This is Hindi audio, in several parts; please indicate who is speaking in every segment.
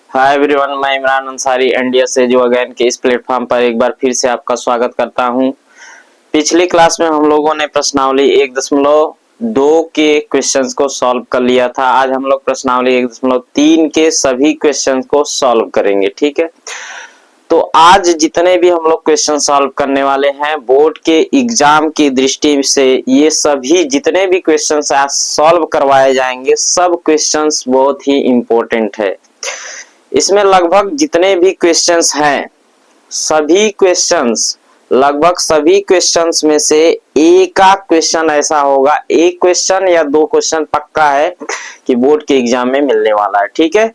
Speaker 1: हाय एवरीवन, मैं इमरान अंसारी एनडीएस से जो अगेन के इस प्लेटफॉर्म पर एक बार फिर से आपका स्वागत करता हूं। पिछली क्लास में हम लोगों ने प्रश्नावली 1.2 के क्वेश्चंस को सॉल्व कर लिया था। आज हम लोग प्रश्नावली 1.3 के सभी क्वेश्चंस को सॉल्व करेंगे। ठीक है, तो आज जितने भी हम लोग क्वेश्चन सॉल्व करने वाले हैं बोर्ड के एग्जाम की दृष्टि से, ये सभी जितने भी क्वेश्चंस आज सॉल्व करवाए जाएंगे सब क्वेश्चंस बहुत ही इंपॉर्टेंट है। इसमें लगभग जितने भी क्वेश्चंस हैं लगभग सभी क्वेश्चंस में से एक आध क्वेश्चन ऐसा होगा, एक क्वेश्चन या दो क्वेश्चन पक्का है कि बोर्ड के एग्जाम में मिलने वाला है। ठीक है,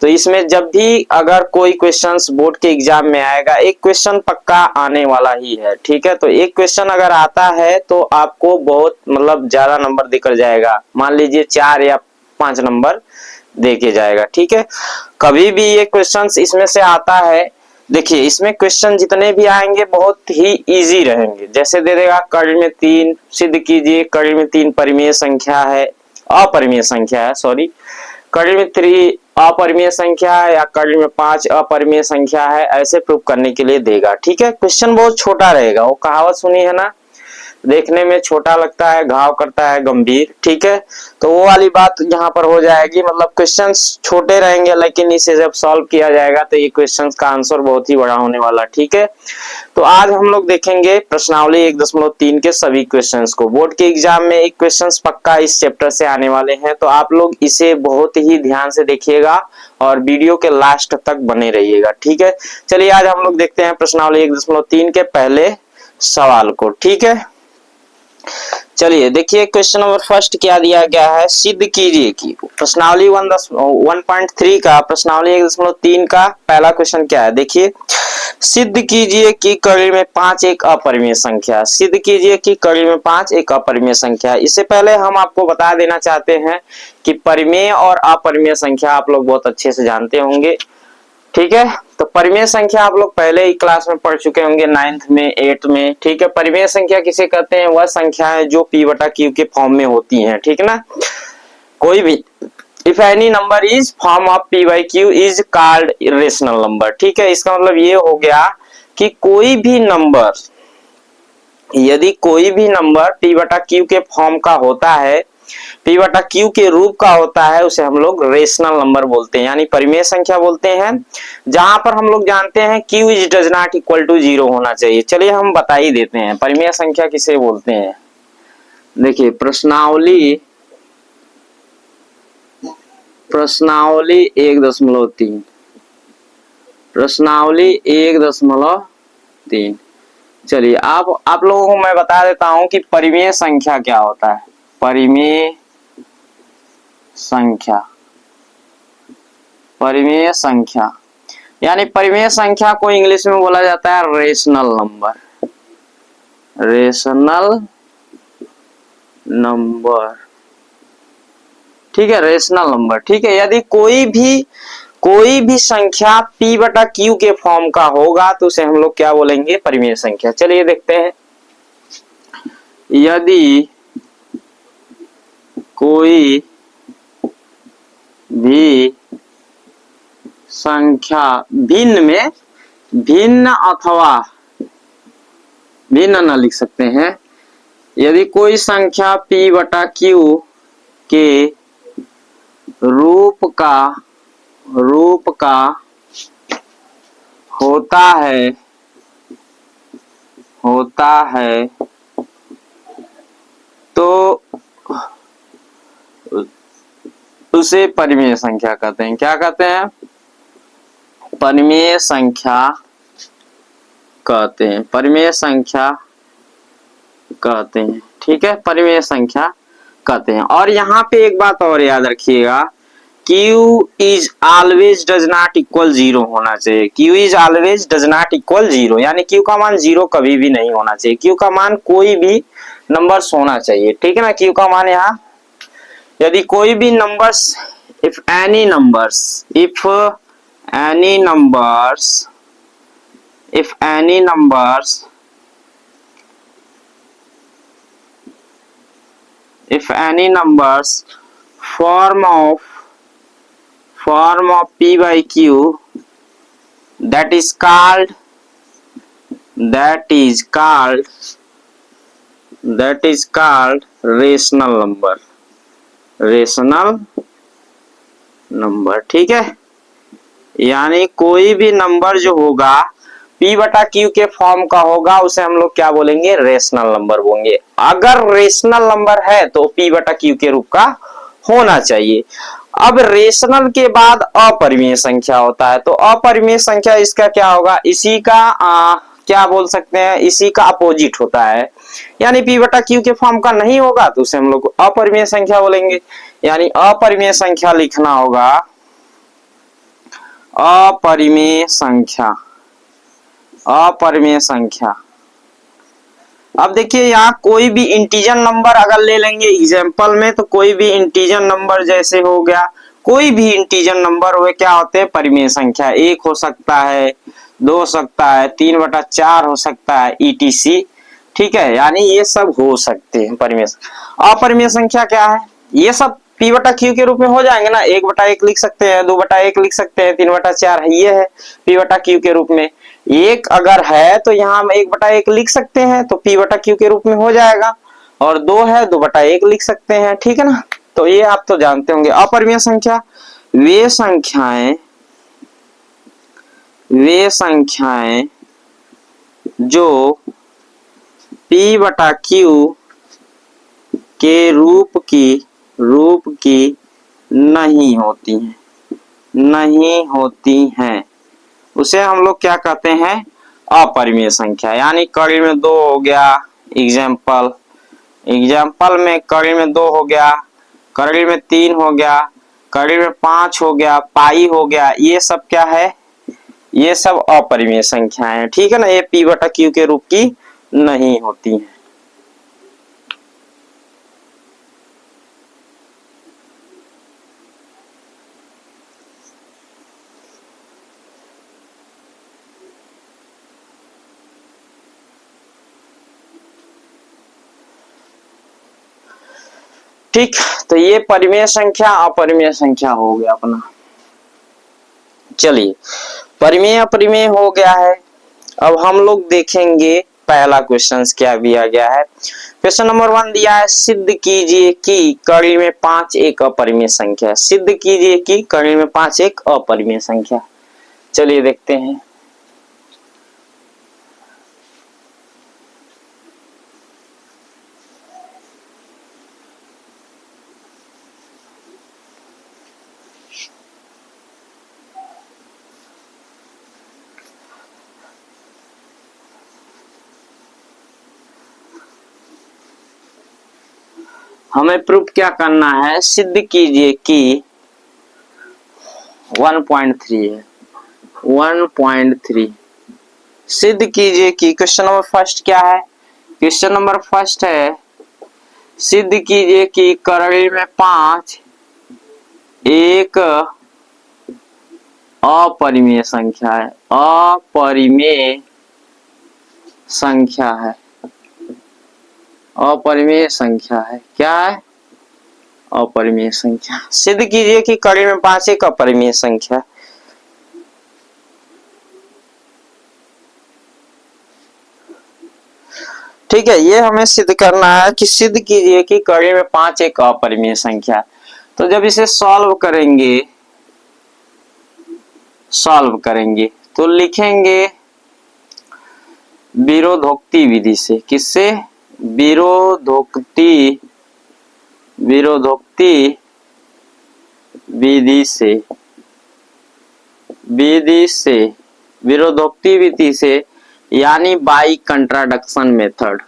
Speaker 1: तो इसमें जब भी अगर कोई क्वेश्चंस बोर्ड के एग्जाम में आएगा एक क्वेश्चन पक्का आने वाला ही है। ठीक है, तो एक क्वेश्चन अगर आता है तो आपको बहुत मतलब ज्यादा नंबर देकर जाएगा, मान लीजिए 4 या 5 नंबर देके जाएगा। ठीक है, कभी भी ये क्वेश्चंस इसमें से आता है, देखिए इसमें क्वेश्चन जितने भी आएंगे बहुत ही इजी रहेंगे। जैसे दे देगा कड़ी में 3 सिद्ध कीजिए, कड़ी में 3 परिमेय संख्या है, अपरिमेय संख्या है, सॉरी, कड़ी में 3 अपरिमेय संख्या है या कड़ी में 5 अपरिमेय संख्या है, ऐसे प्रूव करने के लिए देगा। ठीक है, क्वेश्चन बहुत छोटा रहेगा। वो कहावत सुनी है ना, देखने में छोटा लगता है घाव करता है गंभीर। ठीक है, तो वो वाली बात यहाँ पर हो जाएगी, मतलब क्वेश्चंस छोटे रहेंगे लेकिन इसे जब सॉल्व किया जाएगा तो ये क्वेश्चंस का आंसर बहुत ही बड़ा होने वाला। ठीक है, तो आज हम लोग देखेंगे प्रश्नावली 1.3 के सभी क्वेश्चंस को। बोर्ड के एग्जाम में एक क्वेश्चंस पक्का इस चैप्टर से आने वाले हैं, तो आप लोग इसे बहुत ही ध्यान से देखिएगा और वीडियो के लास्ट तक बने रहिएगा। ठीक है, चलिए आज हम लोग देखते हैं प्रश्नावली 1.3 के पहले सवाल को। ठीक है, चलिए देखिए क्वेश्चन नंबर फर्स्ट क्या दिया गया है, सिद्ध कीजिए कि प्रश्नावली 1.3 का प्रश्नावली 1.3 का पहला क्वेश्चन क्या है। देखिए, सिद्ध कीजिए कि कड़ी में 5 एक अपरिमेय संख्या। सिद्ध कीजिए कि कड़ी में 5 एक अपरिमेय संख्या। इससे पहले हम आपको बता देना चाहते हैं कि परिमेय और अपरिमेय संख्या आप लोग बहुत अच्छे से जानते होंगे। ठीक है, तो परिमेय संख्या आप लोग पहले ही क्लास में पढ़ चुके होंगे, 9th में 8th में। ठीक है, परिमेय संख्या किसे कहते हैं, वह संख्या है जो p बटा q के फॉर्म में होती हैं। ठीक है ना, कोई भी if any number is form of p by q is called rational number. ठीक है, इसका मतलब ये हो गया कि कोई भी नंबर, यदि कोई भी नंबर p बटा q के फॉर्म का होता है, p बटा q के रूप का होता है, उसे हम लोग रेशनल नंबर बोलते हैं, यानी परिमेय संख्या बोलते हैं। जहां पर हम लोग जानते हैं q is does not equal to 0 होना चाहिए। चलिए हम बता ही देते हैं परिमेय संख्या किसे बोलते हैं। देखिए प्रश्नावली 1.3 प्रश्नावली 1.3। चलिए आप लोगों को मैं बता देता हूं कि परिमेय संख्या क्या होता है। परिमेय संख्या, परिमेय संख्या यानी परिमेय संख्या को इंग्लिश में बोला जाता है रेशनल नंबर। रेशनल नंबर, ठीक है, रेशनल नंबर। ठीक है, यदि कोई भी संख्या p बटा q के फॉर्म का होगा तो उसे हम लोग क्या बोलेंगे, परिमेय संख्या। चलिए देखते हैं, यदि कोई भी संख्या भिन्न में, भिन्न अथवा भिन्न न लिख सकते हैं, यदि कोई संख्या p बटा q के रूप का होता है तो उसे परिमेय संख्या कहते हैं। क्या कहते हैं, परिमेय संख्या कहते हैं, परिमेय संख्या कहते हैं। ठीक है, परिमेय संख्या कहते हैं। और यहाँ पे एक बात और याद रखिएगा, q is always does not equal 0 होना चाहिए। q is always does not equal 0 यानी q का मान 0 कभी भी नहीं होना चाहिए। q का मान कोई भी नंबर्स होना चाहिए। ठीक है ना, q का मान यहाँ यदि कोई भी numbers, if any numbers form form of p by q that is called rational number. ठीक है, यानी कोई भी नंबर जो होगा p बटा q के फॉर्म का होगा उसे हम लोग क्या बोलेंगे, रेशनल नंबर बोलेंगे। अगर रेशनल नंबर है तो p बटा q के रूप का होना चाहिए। अब रेशनल के बाद अपरिमेय संख्या होता है, तो अपरिमेय संख्या इसका क्या होगा, इसी का क्या बोल सकते हैं, इसी का अपोजिट होता है। यानी p बटा q के फॉर्म का नहीं होगा तो उसे हम लोग अपरिमेय संख्या बोलेंगे। यानी अपरिमेय संख्या लिखना होगा, अपरिमेय संख्या। अब देखिए यहाँ कोई भी इंटीजर नंबर अगर ले लेंगे एग्जांपल में, तो कोई भी इंटीजर नंबर जैसे हो गया, कोई भी इंटीजर नंबर वे क्या होते हैं, परिमेय संख्या। 1 हो सकता है, 2 हो सकता है, 3/4 हो सकता है, ETC। ठीक है, यानी ये सब हो सकते हैं परिमेय। अपरिमेय संख्या क्या है, ये सब p बटा q के रूप में हो जाएंगे ना। 1/1 लिख सकते हैं, 2/1 लिख सकते हैं, 3/4 है, ये है p बटा q के रूप में। 1 अगर है तो यहाँ हम 1/1 लिख सकते हैं, तो p बटा q के रूप में हो जाएगा। और 2 है, 2/1 लिख सकते हैं। ठीक है ना, तो ये आप तो जानते होंगे। अपरिमेय संख्या वे संख्याएं जो p बटा q के रूप की नहीं होती हैं, उसे हम लोग क्या कहते हैं, अपरिमेय संख्या। यानी कड़ी में 2 हो गया, एग्जाम्पल में कड़ी में 2 हो गया, कड़ी में 3 हो गया, कड़ी में 5 हो गया, पाई हो गया, ये सब क्या है, ये सब अपरिमेय संख्याएं हैं। ठीक है ना, ये p बटा q के रूप की नहीं होती हैं। ठीक, तो ये परिमेय संख्या अपरिमेय संख्या हो गया अपना। चलिए, परिमेय अपरिमेय हो गया है। अब हम लोग देखेंगे पहला क्वेश्चन क्या दिया गया है। क्वेश्चन नंबर 1 दिया है, सिद्ध कीजिए कि कड़ी में 5 एक अपरिमेय संख्या है। सिद्ध कीजिए कि कड़ी में 5 एक अपरिमेय संख्या। चलिए देखते हैं। हमें प्रूफ क्या करना है, सिद्ध कीजिए कि 1.3 है, 1.3 सिद्ध कीजिए कि। क्वेश्चन नंबर फर्स्ट क्या है, क्वेश्चन नंबर फर्स्ट है, सिद्ध कीजिए कि कड़ी में 5 एक अपरिमेय संख्या है, अपरिमेय संख्या है, अपरिमेय संख्या है। क्या है, अपरिमेय संख्या। सिद्ध कीजिए कि कड़ी में 5 एक अपरिमेय संख्या। ठीक है, ये हमें सिद्ध करना है कि सिद्ध कीजिए कि कड़ी में 5 एक अपरिमेय संख्या। तो जब इसे सॉल्व करेंगे तो लिखेंगे विरोधोक्ति विधि से। किससे, विरोधोक्ति विधि से, यानी बाई कंट्राडक्शन मेथड,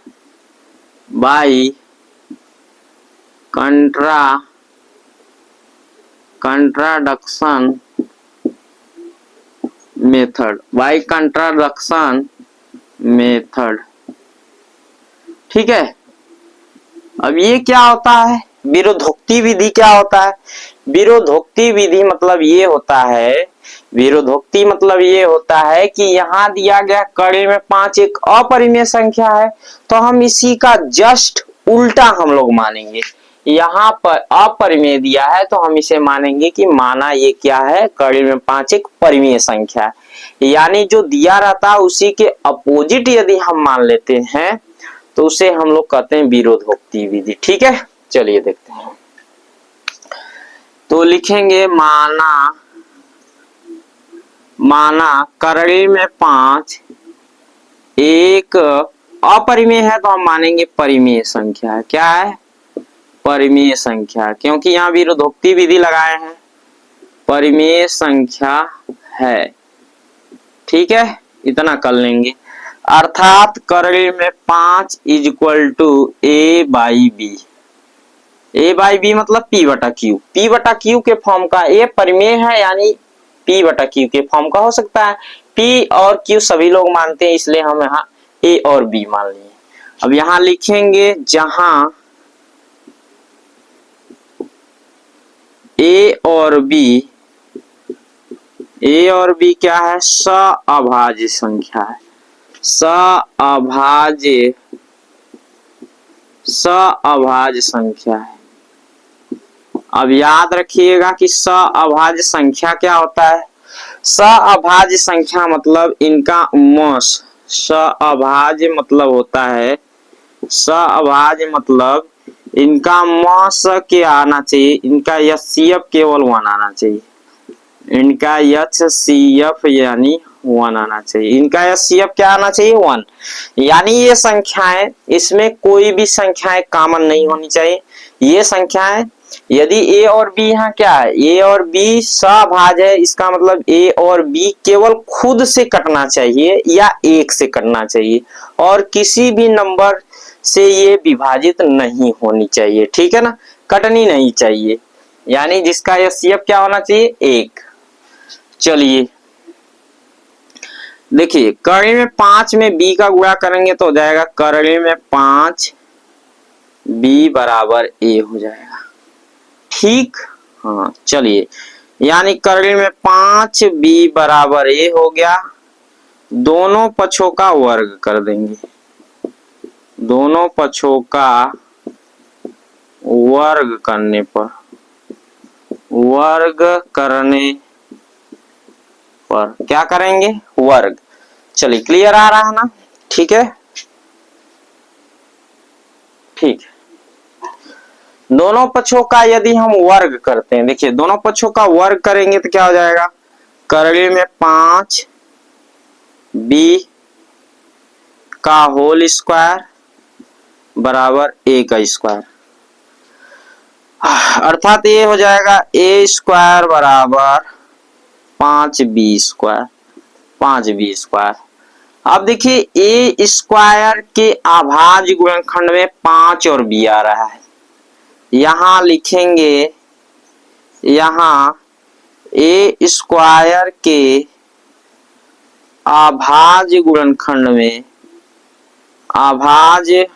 Speaker 1: बाई कंट्राडक्शन मेथड। ठीक है, अब ये क्या होता है, विरोधोक्ति विधि क्या होता है। विरोधोक्ति विधि मतलब ये होता है कि यहाँ दिया गया कड़ी में 5 एक अपरिमेय संख्या है, तो हम इसी का जस्ट उल्टा हम लोग मानेंगे। यहाँ पर अपरिमेय दिया है तो हम इसे मानेंगे कि माना ये क्या है, कड़ी में 5 एक परिमेय संख्या है। यानी जो दिया रहता है उसी के अपोजिट यदि हम मान लेते हैं तो उसे हम लोग कहते हैं विरोधोक्ति विधि। ठीक है, चलिए देखते हैं। तो लिखेंगे माना करड़ी में 5 एक अपरिमेय है तो हम मानेंगे परिमेय संख्या है। क्या है? परिमेय संख्या, क्योंकि यहाँ विरोधोक्ति विधि लगाए हैं, परिमेय संख्या है। ठीक है, इतना कर लेंगे। अर्थात करड़ी में 5 is equal to A by B. A by B मतलब पी बटा क्यू। पी बटा क्यू के फॉर्म का ए परिमेय है, यानी पी बटा क्यू के फॉर्म का हो सकता है। पी और क्यू सभी लोग मानते हैं, इसलिए हम यहाँ ए और बी मान लिए। अब यहाँ लिखेंगे जहां ए और बी क्या है? सअभाज्य संख्या है। सअभाज्य संख्या है। अब याद रखिएगा कि सअभाज्य संख्या क्या होता है। सअभाज्य संख्या मतलब इनका मॉस, सअभाज्य मतलब होता है, सअभाज्य मतलब इनका मॉस क्या आना चाहिए, इनका एचसीएफ केवल 1 आना चाहिए। इनका एचसीएफ यानी 1 आना चाहिए। इनका एचसीएफ क्या आना चाहिए? 1। यानी ये संख्याएं, इसमें कोई भी संख्याएं कॉमन नहीं होनी चाहिए। ये संख्याएं यदि ए और बी यहाँ क्या है, ए और बी सभाज्य है, इसका मतलब ए और बी केवल खुद से कटना चाहिए या 1 से कटना चाहिए, और किसी भी नंबर से ये विभाजित नहीं होनी चाहिए। ठीक है ना, कटनी नहीं चाहिए, यानी जिसका एचसीएफ क्या होना चाहिए? 1। चलिए देखिए, करड़ी में 5 में बी का गुणा करेंगे तो हो जाएगा करड़ी में 5 बी बराबर ए हो जाएगा। ठीक, हाँ चलिए, यानी करड़ी में 5 बी बराबर ए हो गया। दोनों पक्षों का वर्ग कर देंगे, दोनों पक्षों का वर्ग करने पर क्या करेंगे? वर्ग। चलिए, क्लियर आ रहा है ना? ठीक है, ठीक। दोनों पक्षों का यदि हम वर्ग करते हैं, देखिए दोनों पक्षों का वर्ग करेंगे तो क्या हो जाएगा? करड़ी में 5 बी का होल स्क्वायर बराबर ए का स्क्वायर, अर्थात ये हो जाएगा ए स्क्वायर बराबर 5b स्क्वायर, 5b स्क्वायर। अब देखिए ए स्क्वायर के अभाज्य गुणनखंड में 5 और b आ रहा है। यहां लिखेंगे, यहां ए स्क्वायर के अभाज्य गुणनखंड में, अभाज्य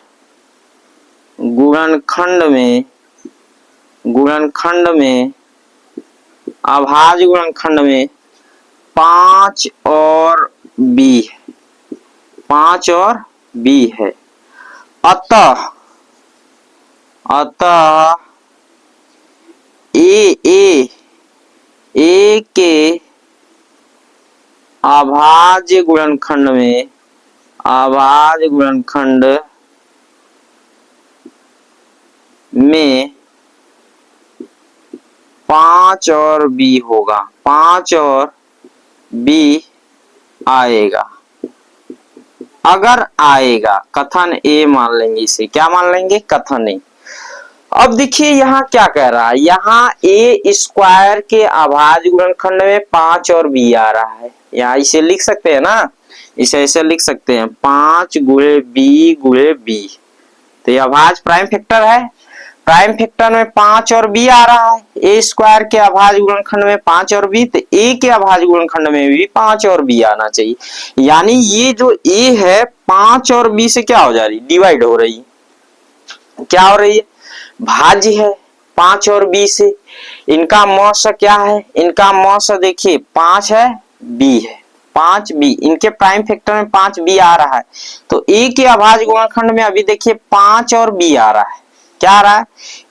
Speaker 1: गुणनखंड में, अभाज्य गुणनखंड में 5 और b, 5 और b है। अतः ए के अभाज्य गुणनखंड में, अभाज्य गुणनखंड में 5 और b होगा, 5 और b आएगा। अगर आएगा, कथन ए मान लेंगे, इसे क्या मान लेंगे? कथन ए। अब देखिए यहाँ क्या कह रहा है, यहाँ ए स्क्वायर के अभाज्य गुणनखंड में 5 और b आ रहा है। यहाँ इसे लिख सकते हैं ना, इसे ऐसे लिख सकते हैं 5 गुणे b, तो ये अभाज्य प्राइम फैक्टर है। प्राइम फैक्टर में 5 और b आ रहा है। ए स्क्वायर के अभाज्य गुणनखंड में 5 और b, तो ए के अभाज्य गुणनखंड में भी 5 और b आना चाहिए। यानी ये जो ए है 5 और b से क्या हो जा रही? डिवाइड हो रही है। क्या हो रही है? भाज्य है 5 और b से। इनका मौस क्या है? इनका मौस देखिए 5 है, b है, 5b, इनके प्राइम फैक्टर में 5b आ रहा है, तो ए के अभाज्य गुणनखंड में अभी देखिए 5 और b आ रहा है। क्या आ रहा है,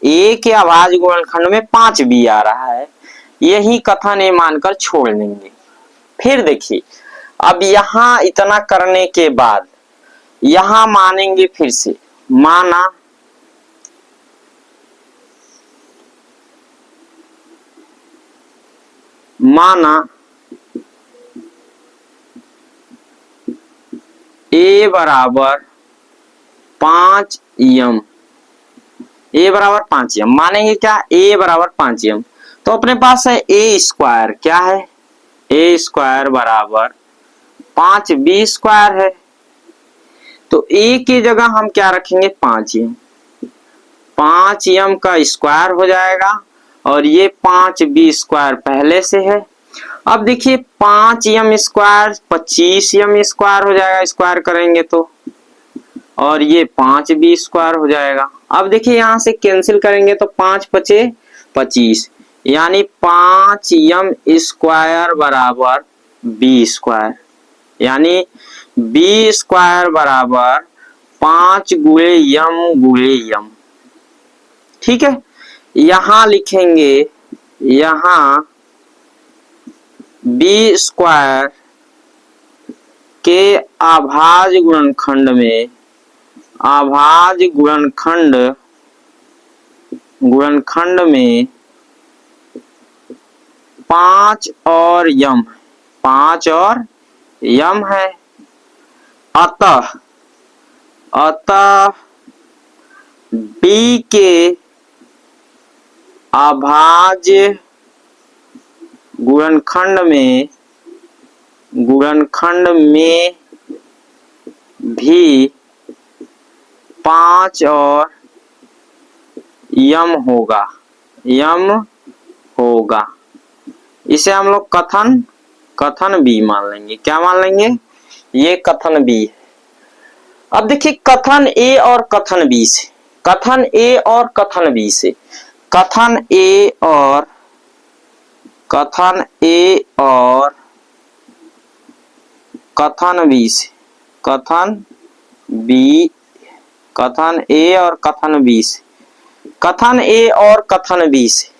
Speaker 1: ए के अभाज्य गुणनखंड में 5b आ रहा है। यही कथन ए मानकर छोड़ देंगे। फिर देखिए, अब यहां इतना करने के बाद यहां मानेंगे, फिर से माना ए बराबर 5m, ए बराबर 5m मानेंगे क्या, ए बराबर 5m। तो अपने पास है ए स्क्वायर, क्या है, ए स्क्वायर बराबर 5b स्क्वायर है। तो ए की जगह हम क्या रखेंगे, 5m, 5m का स्क्वायर हो जाएगा और ये 5b स्क्वायर पहले से है। अब देखिए 5m स्क्वायर 25m स्क्वायर हो जाएगा, स्क्वायर करेंगे तो, और ये 5b स्क्वायर हो जाएगा। अब देखिए यहां से कैंसिल करेंगे तो 5 बचे 25, यानी 5m स्क्वायर बराबर b स्क्वायर, यानी b स्क्वायर बराबर 5 गुणे m। ठीक है, यहां लिखेंगे, यहां b स्क्वायर के अभाज्य गुणनखंड में, अभाज्य गुणनखंड में 5 और m, 5 और m है। अतः b के अभाज्य गुणनखंड में भी 5 और m होगा। इसे हम लोग कथन बी मान लेंगे। क्या मान लेंगे, ये कथन बी है। अब देखिए कथन ए और कथन बी से, कथन ए और कथन बी से, कथन ए और कथन बी से, कथन ए और कथन बी से, कथन ए और कथन बी से,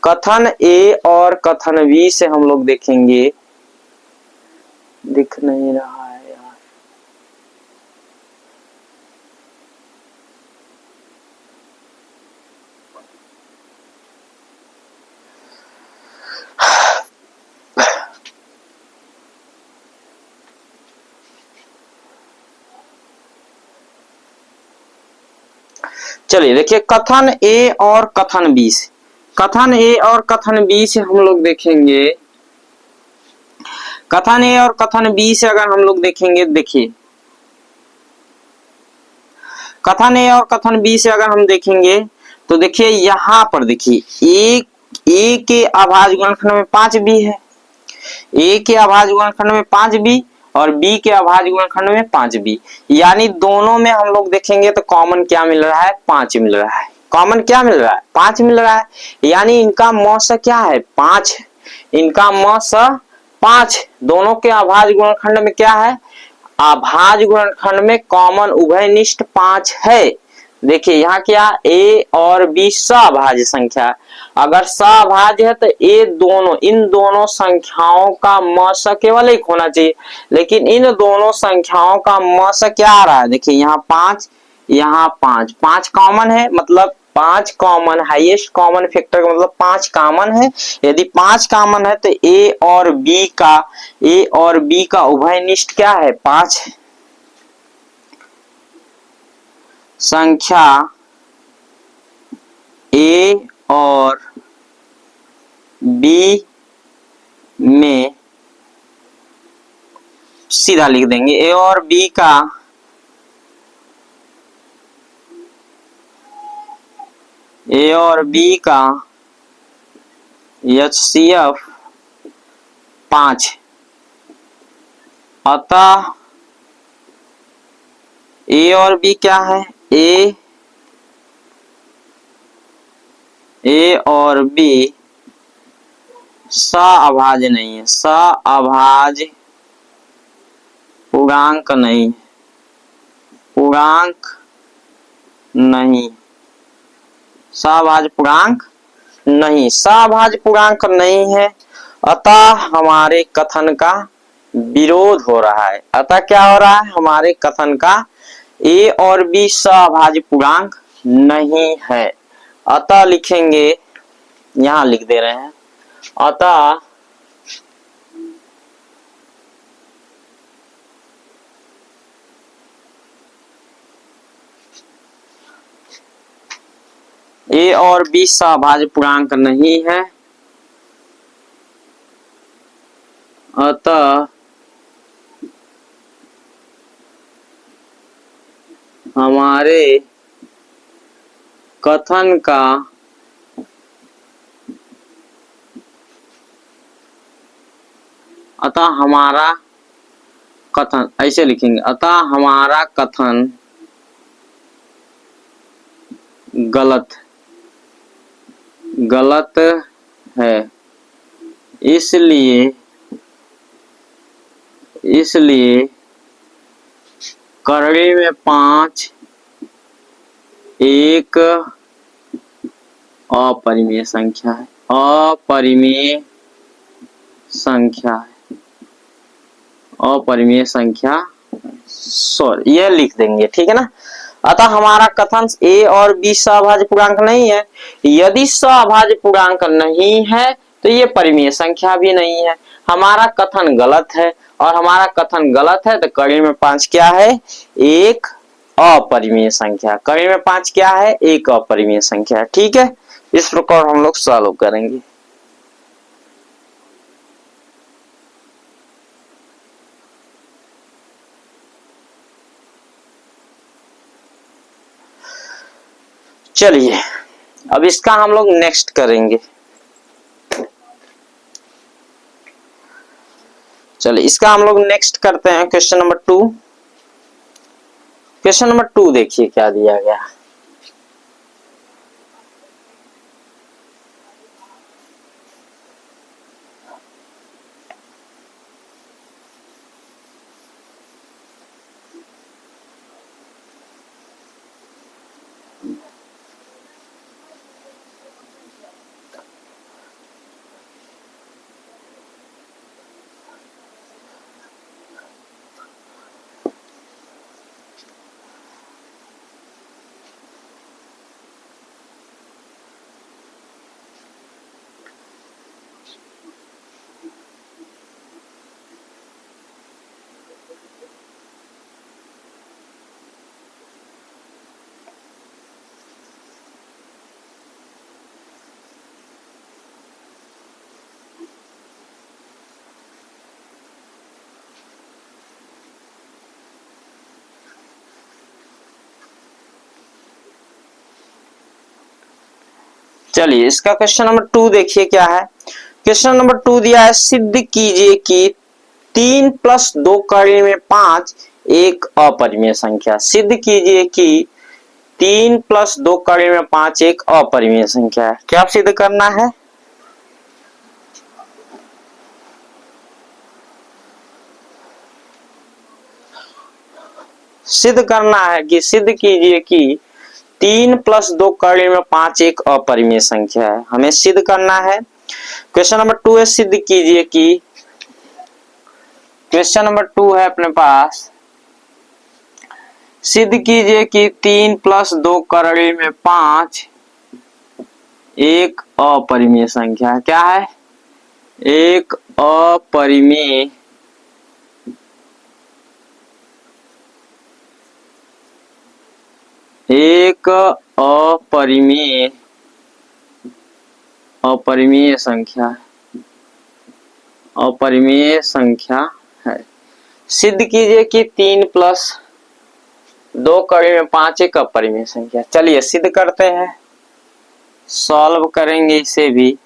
Speaker 1: कथन ए और कथन बी से हम लोग देखेंगे, दिख नहीं रहा है यार, चलिए देखिए कथन ए और कथन बी से, कथन ए और कथन बी से हम लोग देखेंगे, कथन ए और कथन बी से अगर हम लोग देखेंगे, देखिए कथन ए और कथन बी से अगर हम देखेंगे तो देखिए यहां पर देखिए ए के अभाज्य गुणनखंड में 5b है, ए के अभाज्य गुणनखंड में 5b और बी के अभाज्य गुणनखंड में 5b, यानी दोनों में हम लोग देखेंगे तो कॉमन क्या मिल रहा है, 5 मिल रहा है। कॉमन क्या मिल रहा है, 5 मिल रहा है, यानी इनका मौस क्या है, 5, इनका मौस 5। दोनों के अभाज्य गुणनखंड में क्या है, अभाज्य गुणनखंड में कॉमन उभयनिष्ठ 5 है। देखिए यहाँ क्या, ए और बी सभाज्य संख्या, अगर सभाज्य है तो इन दोनों संख्याओं का मस केवल एक होना चाहिए, लेकिन इन दोनों संख्याओं का मस क्या आ रहा है, देखिए यहाँ 5, यहाँ 5, 5 कॉमन है, मतलब 5 कॉमन, हाईएस्ट कॉमन फैक्टर का मतलब 5 कॉमन है। यदि 5 कॉमन है तो ए और बी का उभयनिष्ठ क्या है, 5। संख्या ए और बी में सीधा लिख देंगे, ए और बी का HCF 5, अतः ए और बी क्या है, ए और बी सअभाज्य नहीं है, सअभाज्य पूर्णांक नहीं, सभाज्य पूर्णांक नहीं, सभाज्य पूर्णांक नहीं है, अतः हमारे कथन का विरोध हो रहा है। अतः क्या हो रहा है, हमारे कथन का ए और बी सभाज्य पूर्णांक नहीं है। अतः लिखेंगे, यहां लिख दे रहे हैं, अतः ए और बी सभाज्य पूर्णांक नहीं है, अतः हमारे कथन का अतः हमारा कथन, ऐसे लिखेंगे, अतः हमारा कथन गलत है, इसलिए करड़ी में 5 एक अपरिमेय संख्या है, अपरिमेय संख्या सॉरी, यह लिख देंगे, ठीक है ना। अतः हमारा कथन ए और बी सभाज्य पूर्णांक नहीं है। यदि सभाज्य पूर्णांक नहीं है तो ये परिमेय संख्या भी नहीं है, हमारा कथन गलत है, और हमारा कथन गलत है तो कड़ी में 5 क्या है, एक अपरिमेय संख्या। कड़ी में 5 क्या है, एक अपरिमेय संख्या। ठीक है, इस प्रकार हम लोग सॉल्व करेंगे। चलिए अब इसका हम लोग नेक्स्ट करेंगे। चलिए इसका हम लोग नेक्स्ट करते हैं, क्वेश्चन नंबर 2। क्वेश्चन नंबर 2 देखिए क्या दिया गया। चलिए इसका क्वेश्चन नंबर 2 देखिए क्या है। क्वेश्चन नंबर 2 दिया है, सिद्ध कीजिए कि 3 + 2 कड़ी में 5 एक अपरिमेय संख्या। सिद्ध कीजिए कि 3 + 2 कड़ी में 5 एक अपरिमेय संख्या है। क्या सिद्ध करना है, सिद्ध करना है कि सिद्ध कीजिए कि 3 + 2 कड़ी में 5 एक अपरिमेय संख्या है, हमें सिद्ध करना है। क्वेश्चन नंबर 2 है, सिद्ध कीजिए कि, क्वेश्चन नंबर 2 है अपने पास, सिद्ध कीजिए कि 3 + 2 कड़ी में 5 एक अपरिमेय संख्या है। क्या है, एक अपरिमेय अपरिमेय संख्या है। सिद्ध कीजिए कि 3 + 2 कड़ी में 5 एक अपरिमेय संख्या। चलिए सिद्ध करते हैं, सॉल्व करेंगे इसे भी।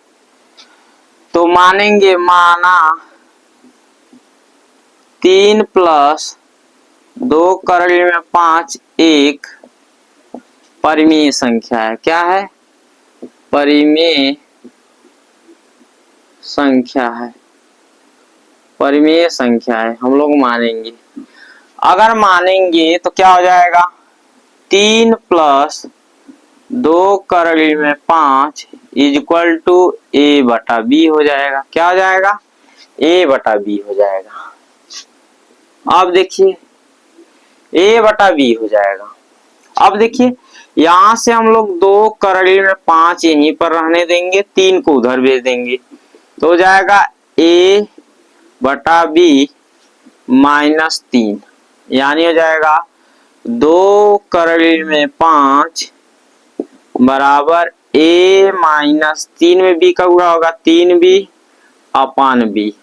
Speaker 1: तो मानेंगे, माना 3 + 2 कड़ी में 5 एक परिमेय संख्या है। क्या है, परिमेय संख्या है, परिमेय संख्या है, हम लोग मानेंगे। अगर मानेंगे तो क्या हो जाएगा, 3 + 2 करड़ी में 5 इज इक्वल टू ए बटा बी हो जाएगा। क्या हो जाएगा? ए बटा बी हो जाएगा। अब देखिए ए बटा बी हो जाएगा। अब देखिए यहां से हम लोग 2 करड़ी में 5 यहीं पर रहने देंगे, 3 को उधर भेज देंगे, तो हो जाएगा ए बटा बी माइनस 3, यानी हो जाएगा 2 करड़ी में 5 बराबर ए माइनस 3 में बी का गुणा होगा 3b अपान बी।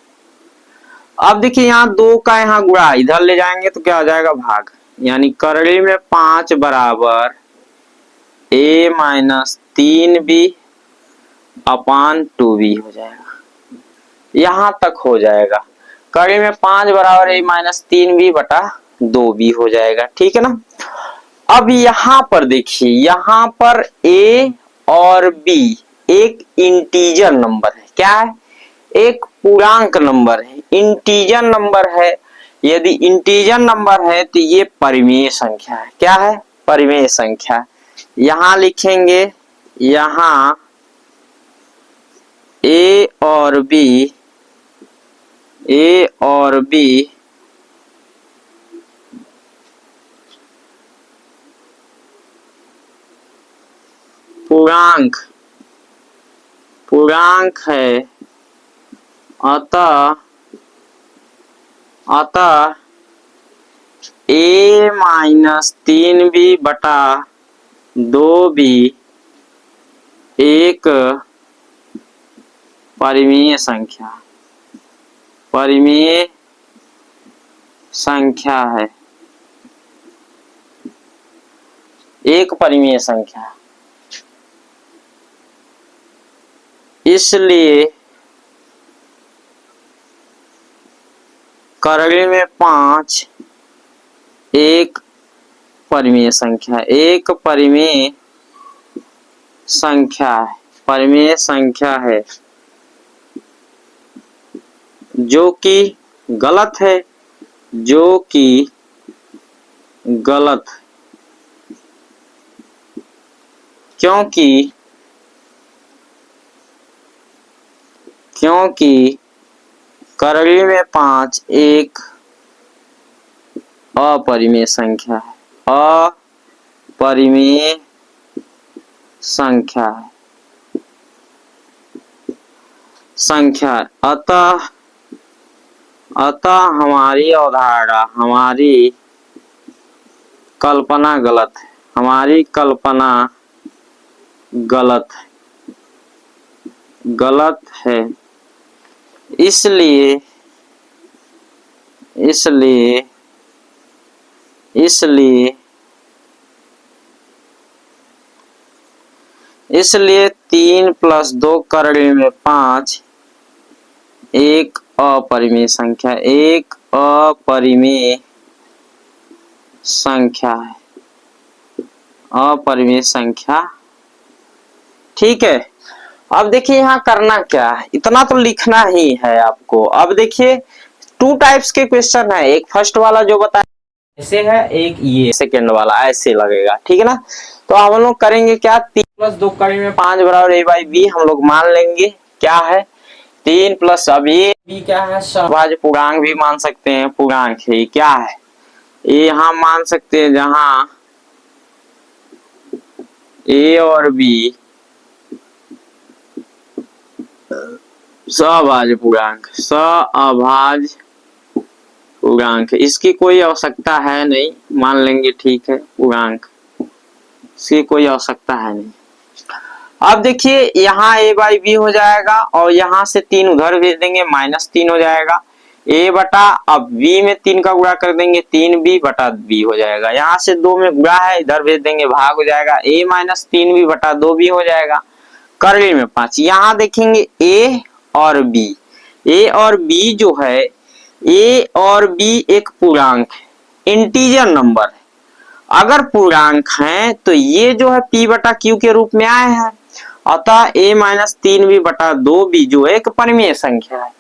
Speaker 1: अब देखिए यहाँ 2 का यहाँ गुणा इधर ले जाएंगे तो क्या हो जाएगा? भाग, यानी करड़ी में 5 बराबर ए माइनस 3b अपान 2b हो जाएगा। यहां तक हो जाएगा। करड़ी में 5 बराबर ए माइनस 3b बटा 2b हो जाएगा। ठीक है ना। अब यहां पर देखिए, यहां पर a और b एक इंटीजर नंबर है। क्या है? एक पूर्णांक नंबर है, इंटीजर नंबर है। यदि इंटीजर नंबर है तो ये परिमेय संख्या है। क्या है? परिमेय संख्या। यहां लिखेंगे, यहां a और b पूर्णांक है, अतः a माइनस 3b बटा 2b एक परिमेय संख्या है, एक परिमेय संख्या। इसलिए करड़ी में 5 एक परिमेय संख्या, एक परिमेय संख्या है जो कि गलत है, क्योंकि करड़ी में 5 एक अपरिमेय संख्या है, अतः हमारी अवधारणा, हमारी कल्पना गलत है। इसलिए 3 + 2 करड़ी में 5 एक अपरिमेय संख्या। ठीक है। अब देखिए यहाँ करना क्या है, इतना तो लिखना ही है आपको। अब देखिए 2 टाइप्स के क्वेश्चन है, एक फर्स्ट वाला जो बताया ऐसे है, एक ये सेकंड वाला ऐसे लगेगा। ठीक है ना। तो हम लोग करेंगे क्या, 3 + 2 करड़ी में 5 बराबर a बाई बी हम लोग मान लेंगे। क्या है? 3 प्लस, अब ये बी क्या है? सहभाज्य पूर्णांक भी मान सकते हैं, पूर्णांक है। क्या है? ये यहाँ मान सकते हैं, जहां a और b सहभाज्य पूर्णांक, इसकी कोई आवश्यकता है नहीं, मान लेंगे। ठीक है, पूर्णांक, इसकी कोई आवश्यकता है नहीं। अब देखिए यहाँ a बाई बी हो जाएगा और यहाँ से 3 उधर भेज देंगे, -3 हो जाएगा। a बटा, अब b में 3 का गुणा कर देंगे, 3b बटा b हो जाएगा। यहाँ से 2 में गुणा है, इधर भेज देंगे, भाग हो जाएगा, a माइनस 3b बटा 2b हो जाएगा। करड़ी में 5, यहाँ देखेंगे a और b जो है, a और b एक पूर्णांक है, इंटीजर नंबर है। अगर पूर्णांक है तो ये जो है p बटा q के रूप में आए हैं, अतः a माइनस 3b बटा 2b जो एक परिमेय संख्या है।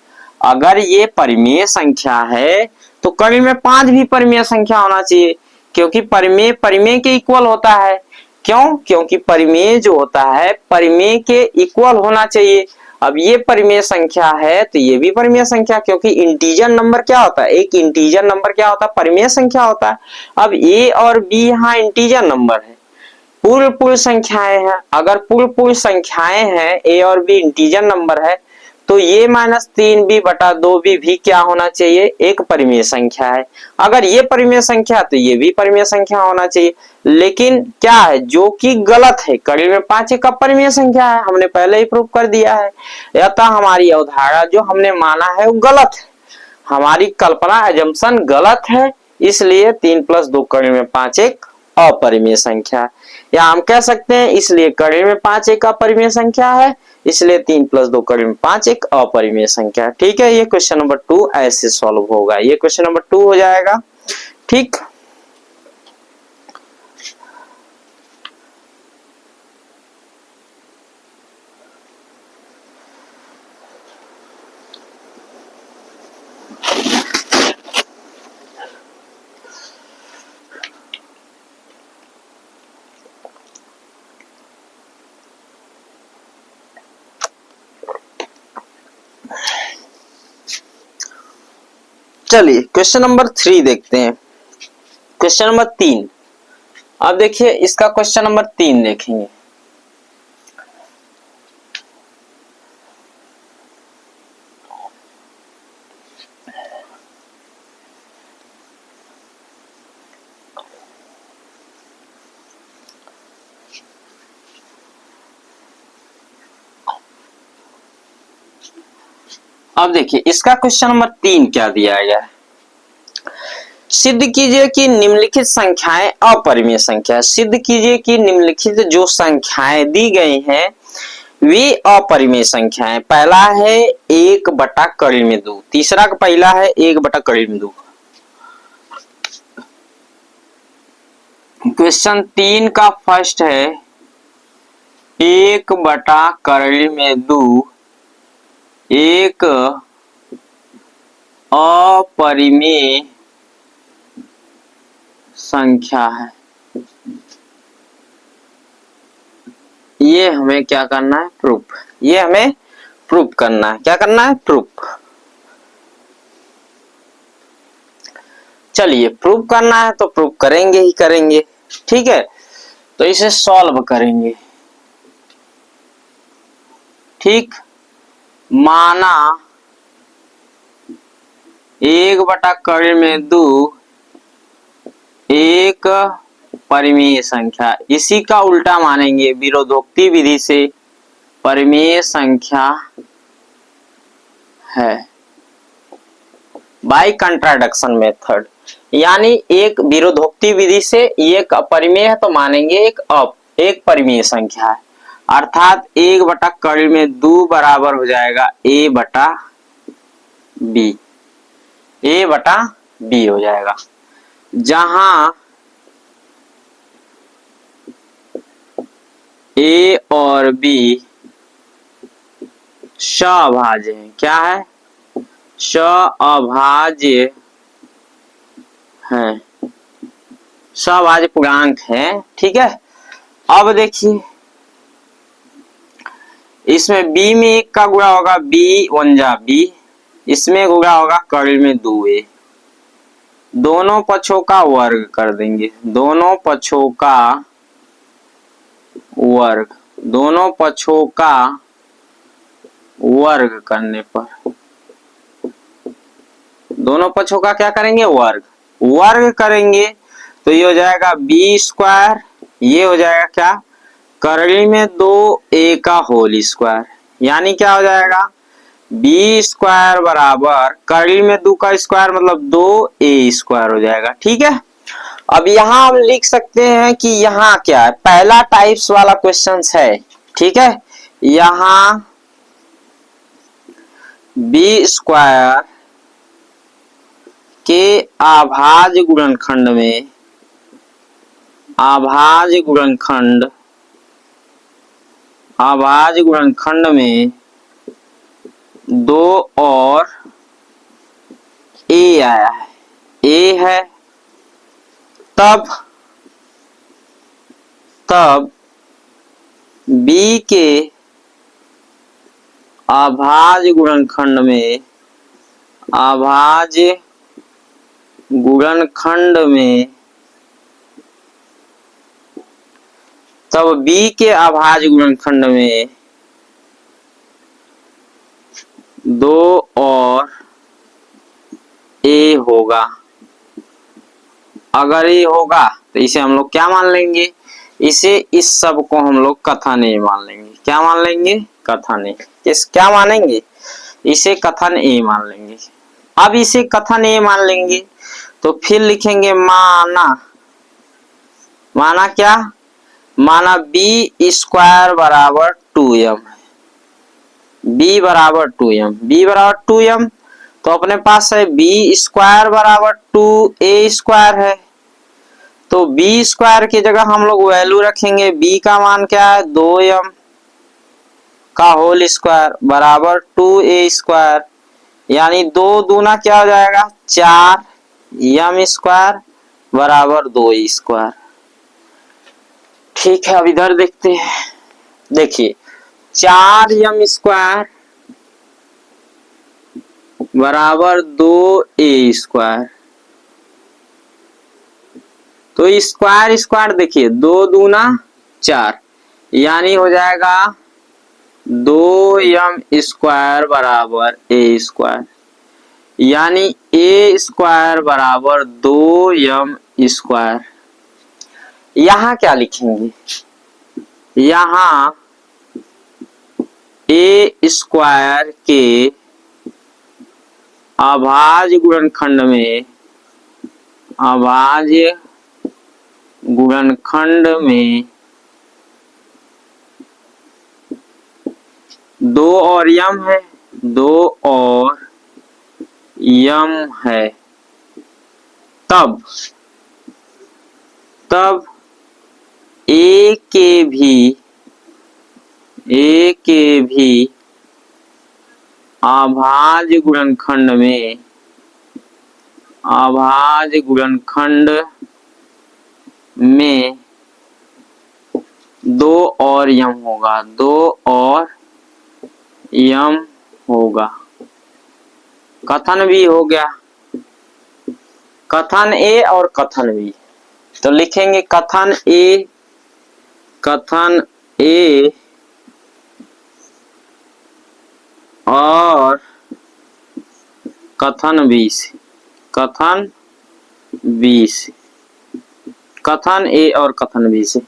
Speaker 1: अगर ये परिमेय संख्या है तो करड़ी में 5 भी परिमेय संख्या होना चाहिए, क्योंकि परिमेय के इक्वल होता है। क्यों? क्योंकि परिमेय जो होता है परिमेय के इक्वल होना चाहिए। अब ये परिमेय संख्या है तो ये भी परिमेय संख्या, क्योंकि इंटीजर नंबर क्या होता है, एक इंटीजर नंबर क्या होता है, परिमेय संख्या होता है। अब ए और बी यहाँ इंटीजर नंबर है, पूर्ण संख्याएं हैं। अगर पूर्ण संख्याएं हैं, ए और बी इंटीजर नंबर है, तो ये -3b/2b भी क्या होना चाहिए, एक परिमेय संख्या है। अगर ये परिमेय संख्या तो ये भी परिमेय संख्या होना चाहिए। लेकिन क्या है जो कि गलत है, कड़ी में 5 एक अपरिमेय संख्या है, हमने पहले ही प्रूव कर दिया है। अतः हमारी अवधारणा जो हमने माना है वो गलत है, हमारी कल्पना एजम्पशन गलत है। इसलिए 3 + 2 कड़ी में 5 एक अपरिमेय संख्या है। या हम कह सकते हैं इसलिए कड़ी में 5 एक अपरिमेय संख्या है, इसलिए 3 + 2 कड़ी में 5 एक अपरिमेय संख्या है। ठीक है, ये क्वेश्चन नंबर 2 ऐसे सॉल्व होगा, ये क्वेश्चन नंबर 2 हो जाएगा। ठीक, चलिए क्वेश्चन नंबर 3 देखते हैं। क्वेश्चन नंबर 3, अब देखिए इसका क्वेश्चन नंबर 3 देखेंगे। अब देखिए इसका क्वेश्चन नंबर 3 क्या दिया गया है। सिद्ध कीजिए कि निम्नलिखित संख्याएं अपरिमेय संख्या। सिद्ध कीजिए कि निम्नलिखित जो संख्याएं दी गई हैं वे अपरिमेय संख्याएं। पहला है 1/2, तीसरा का पहला है 1/2। क्वेश्चन 3 का फर्स्ट है 1/2 एक अपरिमेय संख्या है। ये हमें क्या करना है, प्रूफ। ये हमें प्रूफ करना है। क्या करना है, प्रूफ। चलिए प्रूफ करना है तो प्रूफ करेंगे ही करेंगे। ठीक है, तो इसे सॉल्व करेंगे। ठीक, माना 1/2 एक परिमेय संख्या, इसी का उल्टा मानेंगे विरोधोक्ति विधि से परिमेय संख्या है बाय कंट्राडिक्शन मेथड। यानी एक विरोधोक्ति विधि से एक अपरिमेय है तो मानेंगे एक परिमेय संख्या है। अर्थात 1/2 बराबर हो जाएगा a/b, a/b हो जाएगा, जहां a और b सअभाज्य है। क्या है, सअभाज्य है, सअभाज्य पूर्णांक है। ठीक है, अब देखिए इसमें b में 1 का गुणा होगा, b1 इसमें गुणा होगा कड़ी में 2a, दोनों पक्षों का वर्ग कर देंगे, दोनों पक्षों का वर्ग, दोनों पक्षों का वर्ग करने पर, दोनों पक्षों का क्या करेंगे, वर्ग करेंगे तो ये हो जाएगा b², ये हो जाएगा क्या, करली में 2a का होल स्क्वायर, यानी क्या हो जाएगा b² बराबर करली में 2 का स्क्वायर मतलब 2a² हो जाएगा। ठीक है, अब यहां हम लिख सकते हैं कि यहां क्या है, पहला टाइप्स वाला क्वेश्चन है। ठीक है, यहां b² के अभाज्य गुणनखंड में, अभाज्य गुणनखंड में 2 और a आया है, a है, तब तब B के अभाज्य गुणनखंड में तब B के अभाज्य गुणनखंड में 2 और A होगा। अगर ये होगा तो इसे हम लोग क्या मान लेंगे, इस सब को हम लोग कथन A मान लेंगे। क्या मान लेंगे? कथन A। क्या मानेंगे? इसे कथन A मान लेंगे। अब इसे कथन A मान लेंगे तो फिर लिखेंगे माना क्या? माना B स्क्वायर बराबर 2m, B बराबर 2m, तो अपने पास है B स्क्वायर बराबर 2A स्क्वायर है। तो B स्क्वायर की जगह हम लोग वैल्यू रखेंगे, B का मान क्या है? 2m का होल स्क्वायर बराबर 2A स्क्वायर, यानी 2 दूना क्या हो जाएगा? 4m स्क्वायर बराबर 2A स्क्वायर। ठीक है, अब इधर देखते हैं। देखिए 4m स्क्वायर बराबर 2A स्क्वायर, तो स्क्वायर स्क्वायर देखिए 2 दूना 4, यानी हो जाएगा 2m स्क्वायर बराबर A स्क्वायर, यानी A स्क्वायर बराबर 2m स्क्वायर। यहां क्या लिखेंगे? यहां A स्क्वायर के अभाज्य गुणनखंड में 2 और m है, 2 और m है, तब A के भी अभाज्य गुणनखंड में 2 और m होगा, 2 और m होगा। कथन B हो गया, कथन A और कथन B। तो लिखेंगे कथन A और कथन B से, कथन A और कथन B से।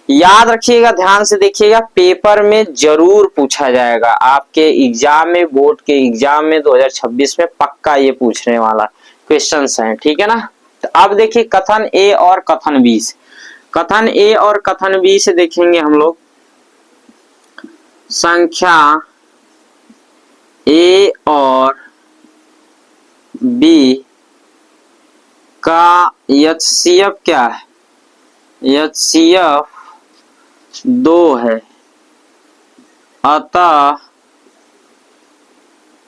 Speaker 1: याद रखिएगा, ध्यान से देखिएगा, पेपर में जरूर पूछा जाएगा आपके एग्जाम में, बोर्ड के एग्जाम में 2026 में पक्का ये पूछने वाला क्वेश्चंस हैं। ठीक है ना? तो अब देखिए कथन A और कथन B से। कथन A और कथन B से देखेंगे हम लोग, संख्या A और B का HCF क्या है? HCF 2 है, अतः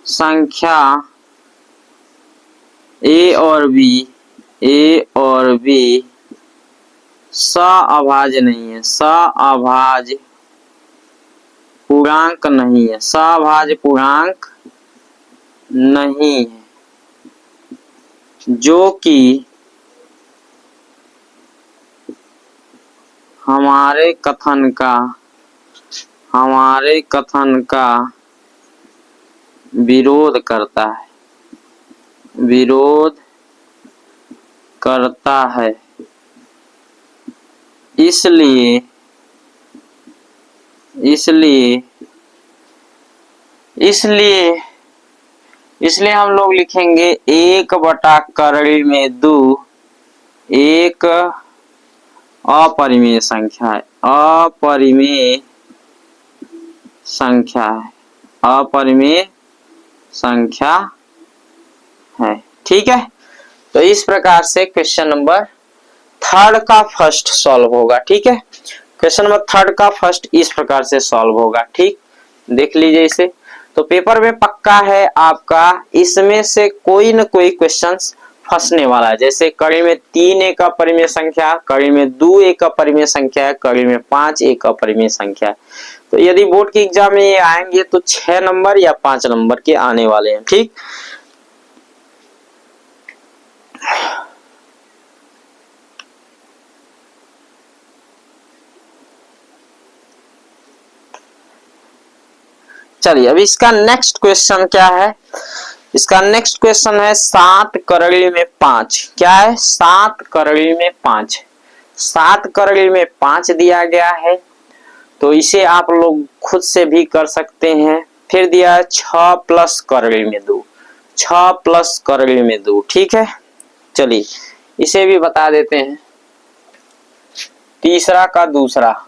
Speaker 1: संख्या A और B सअभाज्य नहीं है, सअभाज्य पूर्णांक नहीं है, सअभाज्य पूर्णांक नहीं है, जो कि हमारे कथन का विरोध करता है। इसलिए हम लोग लिखेंगे 1/करड़ी में 2 एक अपरिमेय संख्या है, अपरिमेय संख्या है। ठीक है, तो इस प्रकार से क्वेश्चन नंबर 3 का फर्स्ट सॉल्व होगा। ठीक है, क्वेश्चन नंबर 3 का फर्स्ट इस प्रकार से सॉल्व होगा। ठीक, देख लीजिए इसे। तो पेपर में पक्का है आपका, इसमें से कोई न कोई क्वेश्चंस फंसने वाला है। जैसे कड़ी में 3 एक अपरिमेय संख्या, कड़ी में 2 एक अपरिमेय संख्या है, कड़ी में 5 एक अपरिमेय संख्या है। तो यदि बोर्ड के एग्जाम में ये आएंगे तो 6 नंबर या 5 नंबर के आने वाले हैं। ठीक, चलिए अब इसका नेक्स्ट क्वेश्चन क्या है। इसका नेक्स्ट क्वेश्चन है 7 करड़ी में 5। क्या है? 7 करड़ी में 5। 7 करड़ी में 5 दिया गया है, तो इसे आप लोग खुद से भी कर सकते हैं। फिर दिया है 6 प्लस करड़ी में 2। 6 प्लस करड़ी में 2। ठीक है, चलिए इसे भी बता देते हैं। तीसरा का दूसरा,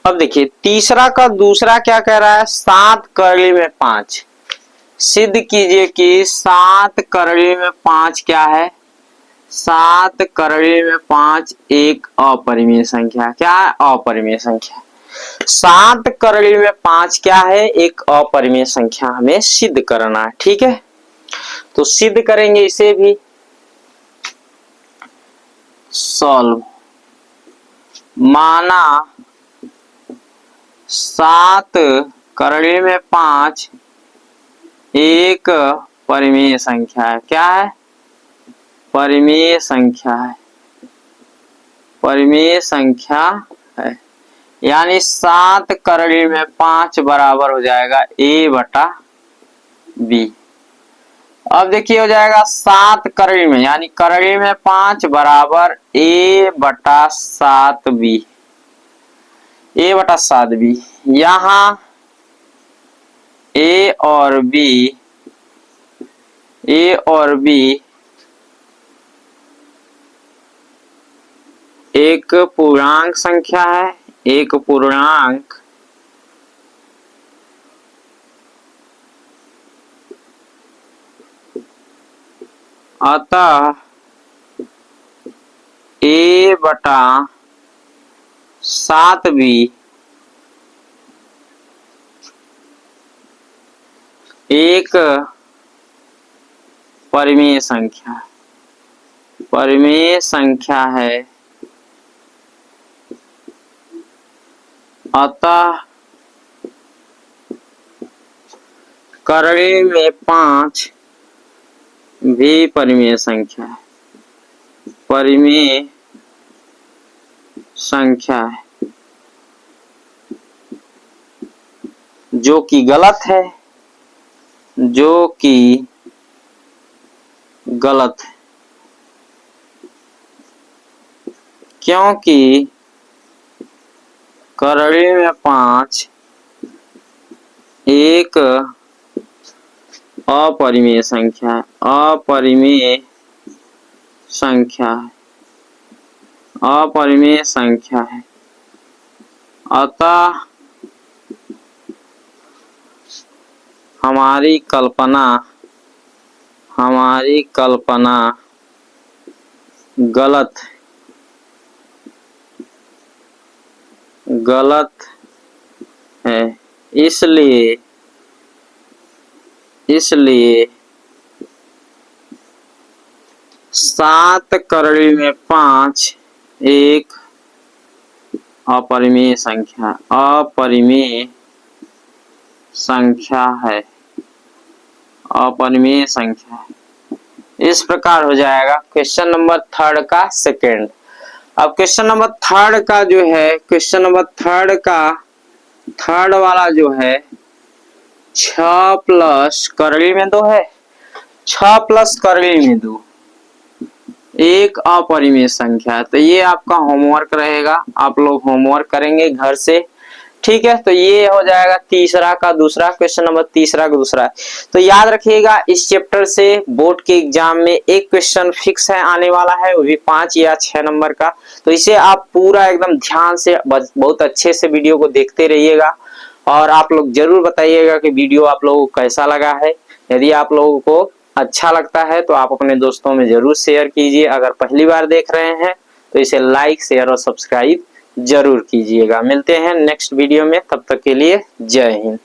Speaker 1: अब देखिए तीसरा का दूसरा क्या कह रहा है, 7 करड़ी में 5। सिद्ध कीजिए कि 7 करड़ी में 5 क्या है, 7 करड़ी में 5 एक अपरिमेय संख्या। क्या है? अपरिमेय संख्या। 7 करड़ी में 5 क्या है? एक अपरिमेय संख्या हमें सिद्ध करना है। ठीक है, तो सिद्ध करेंगे इसे भी। सॉल्व, माना 7 करड़ी में 5 एक परिमेय संख्या है। क्या है? परिमेय संख्या है। परिमेय संख्या है, यानी 7 करड़ी में 5 बराबर हो जाएगा a बटा b। अब देखिए हो जाएगा 7 करड़ी में, यानी करड़ी में 5 बराबर a बटा 7b। a बटा 7b, यहां a और b एक पूर्णांक संख्या है, एक पूर्णांक अतः a बटा 7b एक परिमेय संख्या है। परिमेय संख्या है, अतः करड़ी में 5 भी परिमेय संख्या है। परिमेय संख्या है, जो कि गलत है, जो कि गलत है, क्योंकि करड़ी में 5 एक अपरिमेय संख्या है। अपरिमेय संख्या है, अपरिमेय संख्या है, अतः हमारी कल्पना गलत है। इसलिए 7 करड़ी में 5 एक अपरिमेय संख्या है। अपरिमेय संख्या है। इस प्रकार हो जाएगा क्वेश्चन नंबर 3 का सेकेंड। अब क्वेश्चन नंबर 3 का जो है, क्वेश्चन नंबर 3 का थर्ड वाला जो है 6 प्लस करड़ी में 2 है। 6 प्लस करड़ी में 2 एक अपरिमेय संख्या है। तो ये आपका होमवर्क रहेगा, आप लोग होमवर्क करेंगे घर से। ठीक है, तो ये हो जाएगा तीसरा का दूसरा, क्वेश्चन नंबर तीसरा का दूसरा। तो याद रखिएगा इस चैप्टर से बोर्ड के एग्जाम में एक क्वेश्चन फिक्स है आने वाला है, वो भी 5 या 6 नंबर का। तो इसे आप पूरा एकदम ध्यान से बहुत अच्छे से वीडियो को देखते रहिएगा और आप लोग जरूर बताइएगा कि वीडियो आप लोगों को कैसा लगा है। यदि आप लोगों को अच्छा लगता है तो आप अपने दोस्तों में जरूर शेयर कीजिए। अगर पहली बार देख रहे हैं तो इसे लाइक, शेयर और सब्सक्राइब जरूर कीजिएगा। मिलते हैं नेक्स्ट वीडियो में, तब तक के लिए जय हिंद।